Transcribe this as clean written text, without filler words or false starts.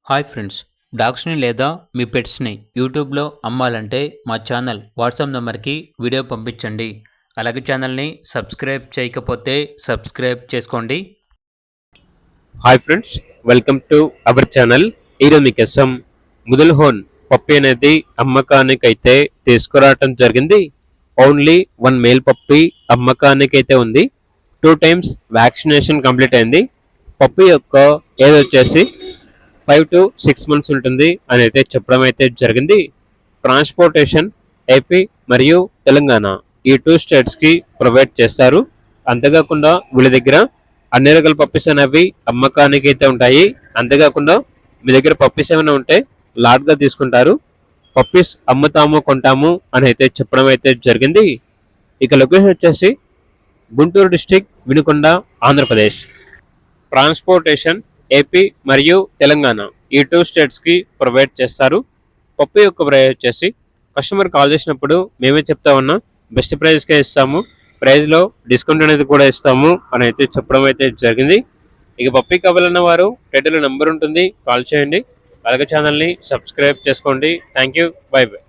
Hi friends, డాగ్స్ని లేదా మీ పెట్స్ని యూట్యూబ్లో అమ్మాలంటే మా ఛానల్ వాట్సాప్ నెంబర్కి వీడియో పంపించండి. అలాగే ఛానల్ని సబ్స్క్రైబ్ చేయకపోతే సబ్స్క్రైబ్ చేసుకోండి. Hi friends, welcome to our channel. ఈరోజు మీకోసం ముదుల్ హోన్ పప్పి అనేది అమ్మకానికైతే తీసుకురావటం జరిగింది. ఓన్లీ 1 మేల్ పప్పి అమ్మకానికైతే ఉంది. 2 టైమ్స్ వ్యాక్సినేషన్ కంప్లీట్ అయింది. పప్పి యొక్క ఏజ్ వచ్చేసి 5 to 6 months ఉంటుంది అని అయితే చెప్పడం అయితే జరిగింది. ట్రాన్స్పోర్టేషన్ ఏపీ మరియు తెలంగాణ ఈ 2 స్టేట్స్కి ప్రొవైడ్ చేస్తారు. అంతేకాకుండా వీళ్ళ దగ్గర అన్ని రకాల పప్పీస్ అనేవి అమ్మకానికి అయితే ఉంటాయి. అంతేకాకుండా మీ దగ్గర పప్పీస్ ఏమైనా ఉంటే లాట్గా తీసుకుంటారు. పప్పీస్ అమ్ముతాము కొంటాము అని అయితే చెప్పడం అయితే జరిగింది. ఇక లొకేషన్ వచ్చేసి Guntur district, Vinukonda, Andhra Pradesh. Transportation AP మరియు తెలంగాణ ఈ 2 స్టేట్స్కి ప్రొవైడ్ చేస్తారు. పప్పి యొక్క ప్రైస్ వచ్చేసి కస్టమర్ కాల్ చేసినప్పుడు మేమే చెప్తా ఉన్నాం, బెస్ట్ ప్రైస్కే ఇస్తాము, ప్రైస్లో డిస్కౌంట్ అనేది కూడా ఇస్తాము అని అయితే చెప్పడం అయితే జరిగింది. ఇక పప్పి కావాలన్న వారు టైటిల్ నెంబర్ ఉంటుంది, కాల్ చేయండి. అలాగే ఛానల్ని సబ్స్క్రైబ్ చేసుకోండి. Thank you, by by.